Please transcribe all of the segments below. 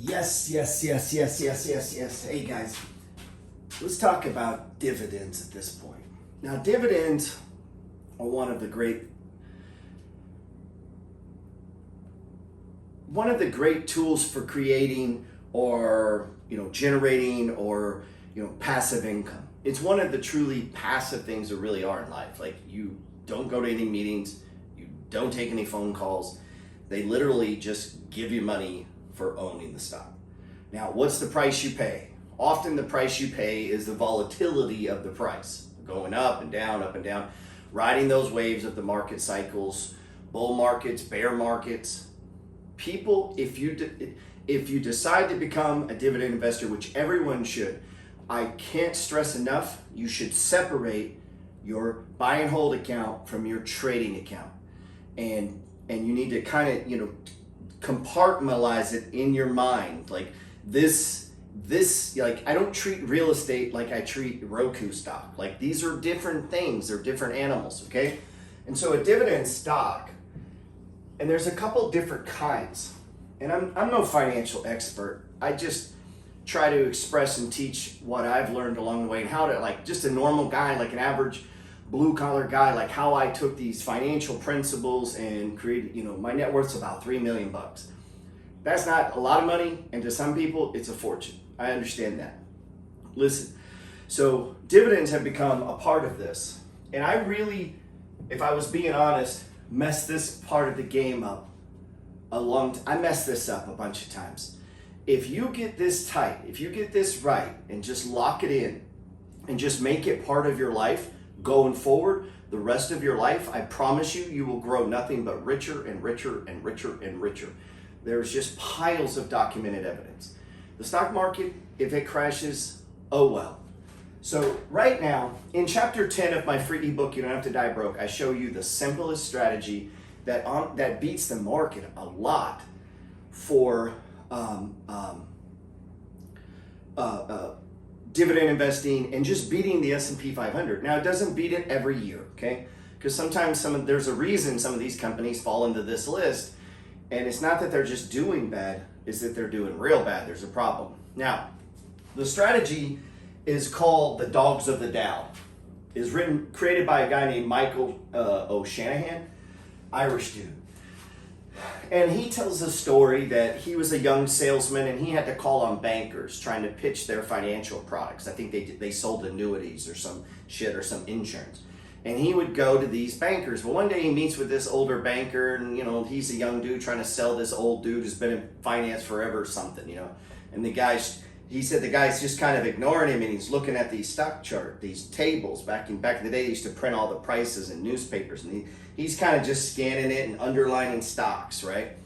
Yes. Hey guys, let's talk about dividends at this point. Now, dividends are one of the great tools for creating or generating or passive income. It's one of the truly passive things there really are in life. Like, you don't go to any meetings, you don't take any phone calls. They literally just give you money for owning the stock. Now, what's the price you pay? Often the price you pay is the volatility of the price, going up and down, riding those waves of the market cycles, bull markets, bear markets. People, if you decide to become a dividend investor, which everyone should, I can't stress enough, you should separate your buy and hold account from your trading account. And you need to kind of, compartmentalize it in your mind. Like this, like, I don't treat real estate like I treat Roku stock. Like, these are different things, they're different animals, okay? And so a dividend stock, and there's a couple different kinds. And I'm no financial expert. I just try to express and teach what I've learned along the way, and how to, like, just a normal guy, like an average blue collar guy, like how I took these financial principles and created, my net worth's about $3 million. That's not a lot of money, and to some people it's a fortune. I understand that. Listen, so dividends have become a part of this, and I really, if I was being honest, messed this part of the game up I messed this up a bunch of times. If you get this tight, if you get this right and just lock it in and just make it part of your life going forward, the rest of your life, I promise you, you will grow nothing but richer and richer and richer and richer. There's just piles of documented evidence. The stock market, if it crashes, oh well. So right now, in chapter 10 of my free ebook, You Don't Have to Die Broke, I show you the simplest strategy that beats the market a lot for dividend investing and just beating the S&P 500. Now, it doesn't beat it every year, okay? Because sometimes there's a reason some of these companies fall into this list, and it's not that they're just doing bad, it's that they're doing real bad. There's a problem. Now, the strategy is called the Dogs of the Dow. It's created by a guy named Michael O'Shanahan, Irish dude. And he tells a story that he was a young salesman and he had to call on bankers trying to pitch their financial products. I think they sold annuities or some shit or some insurance. And he would go to these bankers. Well, one day he meets with this older banker, and he's a young dude trying to sell this old dude who's been in finance forever or something, And he said the guy's just kind of ignoring him, and he's looking at these stock chart, these tables. Back in the day, they used to print all the prices in newspapers, and he's kind of just scanning it and underlining stocks, right?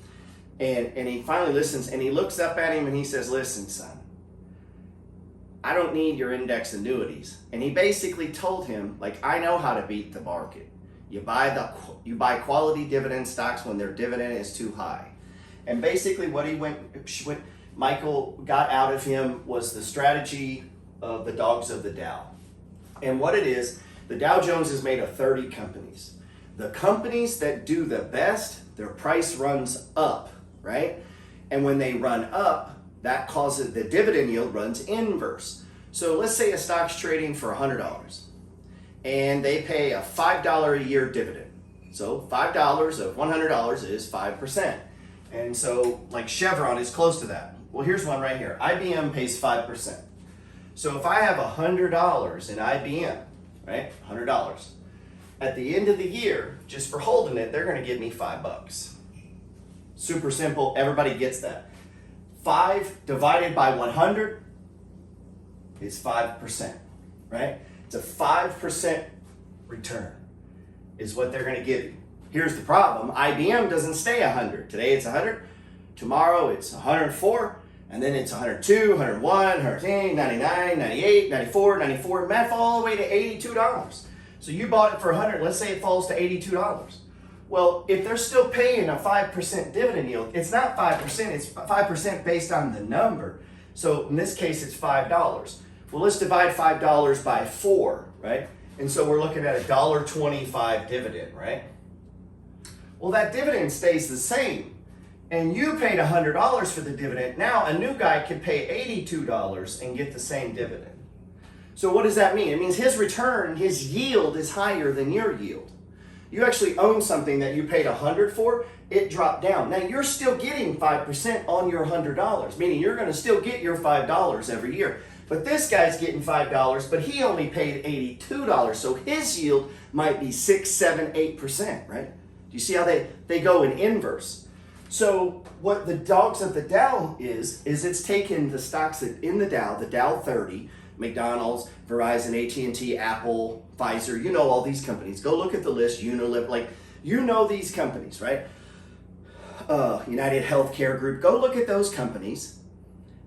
And he finally listens, and he looks up at him and he says, "Listen, son, I don't need your index annuities." And he basically told him, like, I know how to beat the market. You buy quality dividend stocks when their dividend is too high. And basically what Michael got out of him was the strategy of the Dogs of the Dow. And what it is, the Dow Jones is made of 30 companies. The companies that do the best, their price runs up, right? And when they run up, that causes the dividend yield runs inverse. So let's say a stock's trading for $100 and they pay a $5 a year dividend. So $5 of $100 is 5%. And so, like, Chevron is close to that. Well, here's one right here. IBM pays 5%. So if I have $100 in IBM, right, $100, at the end of the year, just for holding it, they're going to give me $5. Super simple. Everybody gets that. 5 divided by 100 is 5%, right? It's a 5% return is what they're going to give you. Here's the problem. IBM doesn't stay 100. Today it's 100. Tomorrow it's 104. And then it's 102, 101, 110, 99, 98, 94, 94. It might fall all the way to $82. So you bought it for 100. Let's say it falls to $82. Well, if they're still paying a 5% dividend yield, it's not 5%. It's 5% based on the number. So in this case, it's $5. Well, let's divide $5 by 4, right? And so we're looking at a $1.25 dividend, right? Well, that dividend stays the same. and you paid $100 for the dividend, now a new guy could pay $82 and get the same dividend. So what does that mean? It means his return, his yield is higher than your yield. You actually own something that you paid $100 for, it dropped down. Now you're still getting 5% on your $100, meaning you're going to still get your $5 every year. But this guy's getting $5, but he only paid $82, so his yield might be 6, 7, 8%, right? Do you see how they go in inverse? So what the dogs of the Dow is it's taken the stocks that in the Dow 30, McDonald's, Verizon, AT&T, Apple, Pfizer, you know all these companies. Go look at the list, Unilever, like, you know these companies, right? United Healthcare Group, go look at those companies.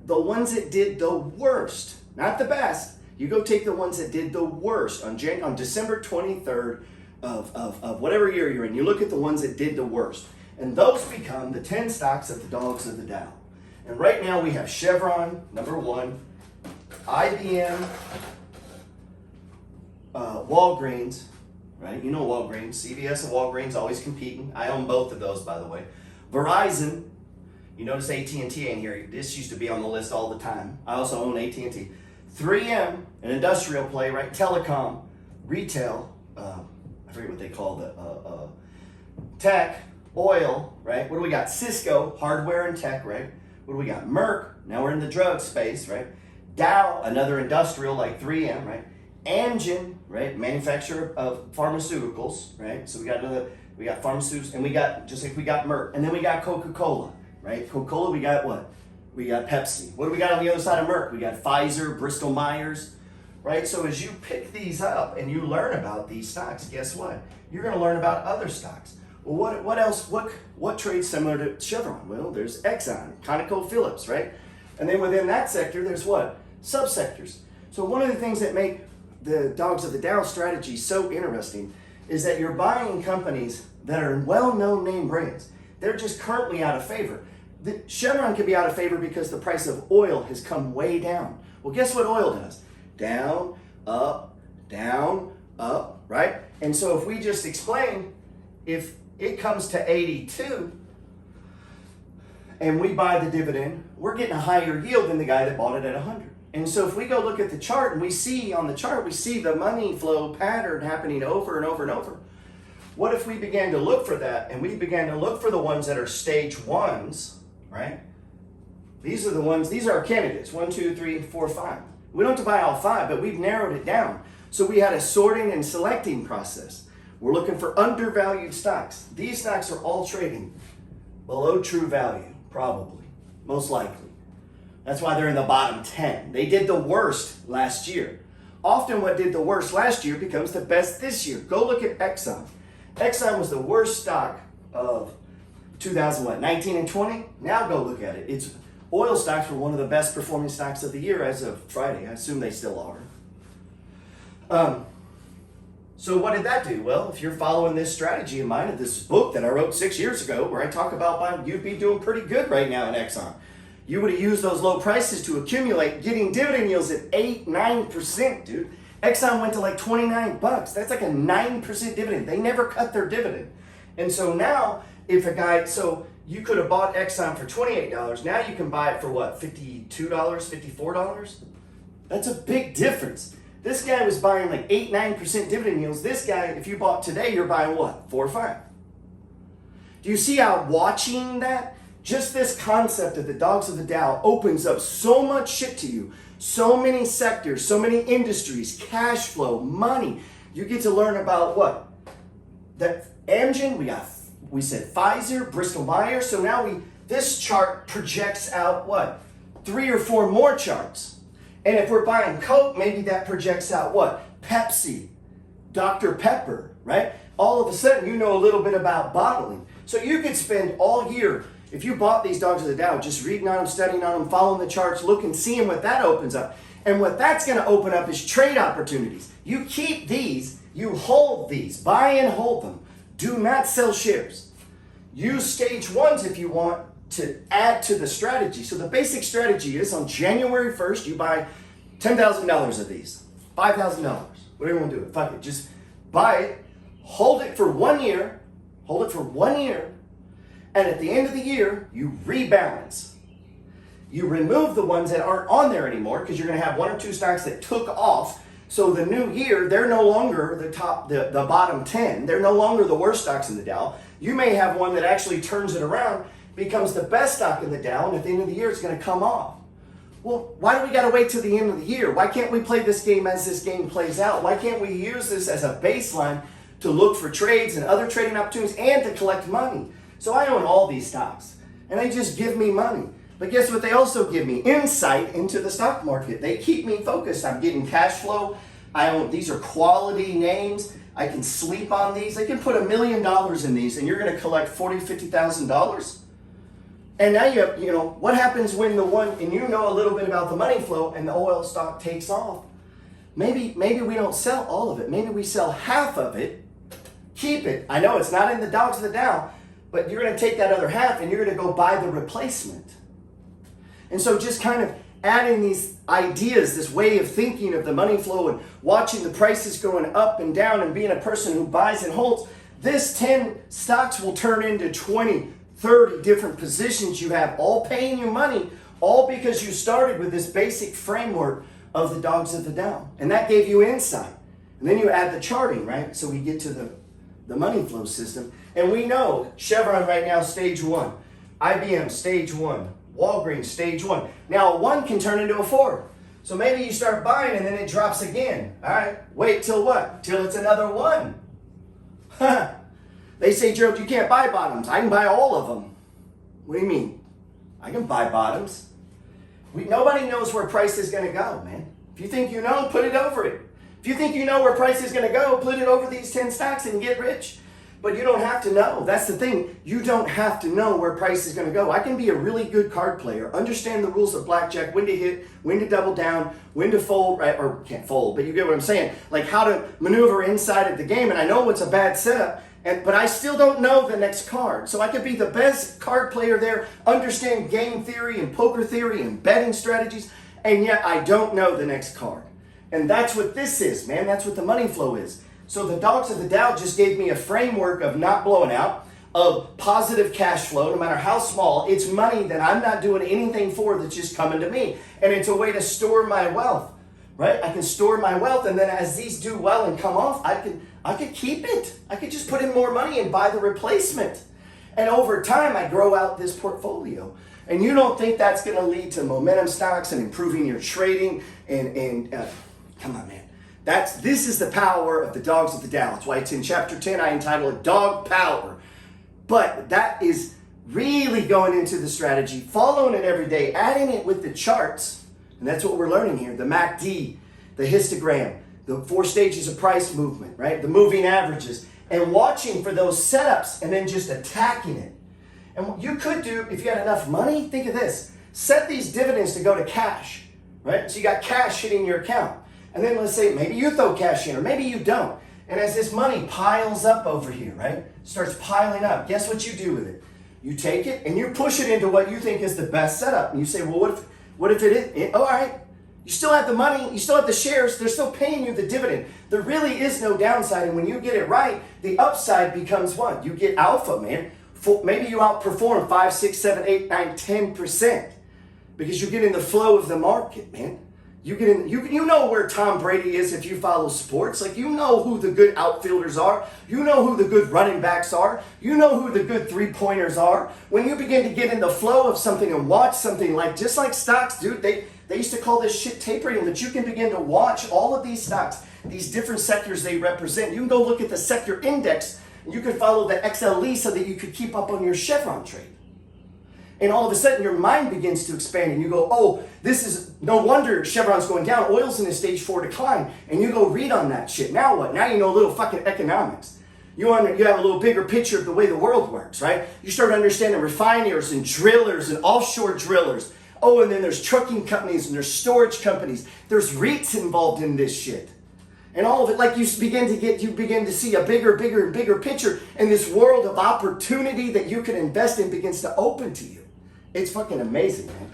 The ones that did the worst, not the best, you go take the ones that did the worst on December 23rd of whatever year you're in, you look at the ones that did the worst. And those become the 10 stocks of the dogs of the Dow. And right now we have Chevron, number 1, IBM, Walgreens, right? You know Walgreens, CVS and Walgreens always competing. I own both of those, by the way. Verizon, you notice AT&T ain't here. This used to be on the list all the time. I also own AT&T. 3M, an industrial play, right? Telecom, retail, I forget what they call the tech, oil, right? What do we got? Cisco, hardware and tech, right? What do we got? Merck, now we're in the drug space, right? Dow, another industrial like 3M, right? Amgen, right? Manufacturer of pharmaceuticals, right? So we got pharmaceuticals, and we got, just like we got Merck, and then we got Coca-Cola, right? Coca-Cola, we got what? We got Pepsi. What do we got on the other side of Merck? We got Pfizer, Bristol Myers, right? So as you pick these up and you learn about these stocks, guess what? You're going to learn about other stocks. Well, what else? What trades similar to Chevron? Well, there's Exxon, ConocoPhillips, right? And then within that sector, there's what? Subsectors. So one of the things that make the dogs of the Dow strategy so interesting is that you're buying companies that are well-known name brands. They're just currently out of favor. The Chevron could be out of favor because the price of oil has come way down. Well, guess what oil does? Down, up, right? And so if we just explain, if it comes to 82 and we buy the dividend, we're getting a higher yield than the guy that bought it at 100. And so if we go look at the chart and we see on the chart, we see the money flow pattern happening over and over and over. What if we began to look for that and we began to look for the ones that are stage ones, right? These are the ones, these are our candidates, 1, 2, 3, 4, 5. We don't have to buy all 5, but we've narrowed it down. So we had a sorting and selecting process. We're looking for undervalued stocks. These stocks are all trading below true value, probably, most likely. That's why they're in the bottom 10. They did the worst last year. Often what did the worst last year becomes the best this year. Go look at Exxon. Exxon was the worst stock of 2019 and 20. Now go look at it. It's oil stocks were one of the best performing stocks of the year as of Friday. I assume they still are. So what did that do? Well, if you're following this strategy of mine, of this book that I wrote 6 years ago, where I talk about why you'd be doing pretty good right now in Exxon. You would have used those low prices to accumulate, getting dividend yields at 8, 9%, dude. Exxon went to like 29 bucks. That's like a 9% dividend. They never cut their dividend. And so now, if a guy, so you could have bought Exxon for $28. Now you can buy it for what, $52, $54? That's a big difference. This guy was buying like 8, 9% dividend yields. This guy, if you bought today, you're buying what, 4 or 5? Do you see how watching that? Just this concept of the dogs of the Dow opens up so much shit to you. So many sectors, so many industries, cash flow, money. You get to learn about what? That Amgen, we said Pfizer, Bristol Myers. So now this chart projects out what? 3 or 4 more charts. And if we're buying Coke, maybe that projects out what? Pepsi, Dr. Pepper, right? All of a sudden, you know a little bit about bottling. So you could spend all year, if you bought these dogs of the Dow, just reading on them, studying on them, following the charts, looking, seeing what that opens up. And what that's going to open up is trade opportunities. You keep these, you hold these, buy and hold them. Do not sell shares. Use stage ones if you want to add to the strategy. So the basic strategy is on January 1st, you buy $10,000 of these, $5,000, whatever you want to do it. Fuck it, just buy it, hold it for 1 year, And at the end of the year, you rebalance. You remove the ones that aren't on there anymore because you're going to have 1 or 2 stocks that took off. So the new year, they're no longer the bottom 10. They're no longer the worst stocks in the Dow. You may have one that actually turns it around, becomes the best stock in the Dow, and at the end of the year, it's going to come off. Well, why do we got to wait till the end of the year? Why can't we play this game as this game plays out? Why can't we use this as a baseline to look for trades and other trading opportunities and to collect money? So I own all these stocks, and they just give me money. But guess what? They also give me insight into the stock market. They keep me focused. I'm getting cash flow. I own, these are quality names. I can sleep on these. I can put $1 million in these, and you're going to collect $40,000, $50,000. And now you know, what happens when the one, and you know a little bit about the money flow, and the oil stock takes off. Maybe we don't sell all of it. Maybe we sell half of it, keep it. I know it's not in the dogs of the Dow, but you're going to take that other half, and you're going to go buy the replacement. And so just kind of adding these ideas, this way of thinking of the money flow and watching the prices going up and down and being a person who buys and holds, this 10 stocks will turn into 20, 30 different positions you have, all paying you money, all because you started with this basic framework of the dogs of the Dow. And that gave you insight. And then you add the charting, right? So we get to the money flow system. And we know Chevron right now, stage 1. IBM, stage 1. Walgreens, stage 1. Now, a 1 can turn into a 4. So maybe you start buying and then it drops again. All right, wait till what? Till it's another 1. They say, Gerald, you can't buy bottoms. I can buy all of them. What do you mean? I can buy bottoms. Nobody knows where price is going to go, man. If you think you know, put it over it. If you think you know where price is going to go, put it over these 10 stocks and get rich. But you don't have to know. That's the thing. You don't have to know where price is going to go. I can be a really good card player, understand the rules of blackjack, when to hit, when to double down, when to fold, right? Or can't fold, but you get what I'm saying. Like how to maneuver inside of the game. And I know what's a bad setup, but I still don't know the next card. So I could be the best card player there, understand game theory and poker theory and betting strategies, and yet I don't know the next card. And that's what this is, man. That's what the money flow is. So the dogs of the Dow just gave me a framework of not blowing out, of positive cash flow, no matter how small. It's money that I'm not doing anything for, that's just coming to me. And it's a way to store my wealth, right? I can store my wealth, and then as these do well and come off, I could keep it. I could just put in more money and buy the replacement. And over time, I grow out this portfolio. And you don't think that's going to lead to momentum stocks and improving your trading and come on, man. This is the power of the dogs of the Dow. That's why it's in chapter 10. I entitled it Dog Power. But that is really going into the strategy, following it every day, adding it with the charts. And that's what we're learning here. The MACD, the histogram, the 4 stages of price movement, right? The moving averages, and watching for those setups and then just attacking it. And what you could do, if you had enough money, think of this. Set these dividends to go to cash, right? So you got cash hitting your account. And then let's say maybe you throw cash in, or maybe you don't. And as this money piles up over here, right? Starts piling up. Guess what you do with it? You take it and you push it into what you think is the best setup. And you say, well, what if it is? All right. You still have the money. You still have the shares. They're still paying you the dividend. There really is no downside. And when you get it right, the upside becomes what? You get alpha, man. Maybe you outperform 5, 6, 7, 8, 9, 10% because you get in the flow of the market, man. You get in, you know where Tom Brady is if you follow sports. Like, you know who the good outfielders are. You know who the good running backs are. You know who the good three-pointers are. When you begin to get in the flow of something and watch something, like just like stocks, dude, they used to call this shit tape trading, but you can begin to watch all of these stocks, these different sectors they represent. You can go look at the sector index, and you can follow the XLE so that you could keep up on your Chevron trade. And all of a sudden, your mind begins to expand, and you go, oh, this is no wonder Chevron's going down. Oil's in a stage 4 decline. And you go read on that shit. Now what? Now you know a little fucking economics. You have a little bigger picture of the way the world works, right? You start understanding refiners and drillers and offshore drillers. Oh, and then there's trucking companies and there's storage companies. There's REITs involved in this shit. And all of it, like you begin to see a bigger and bigger picture, and this world of opportunity that you can invest in begins to open to you. It's fucking amazing, man.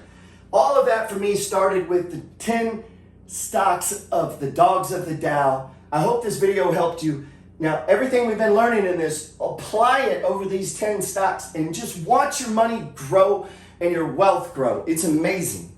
All of that for me started with the 10 stocks of the dogs of the Dow. I hope this video helped you. Now, everything we've been learning in this, apply it over these 10 stocks and just watch your money grow and your wealth grow. It's amazing.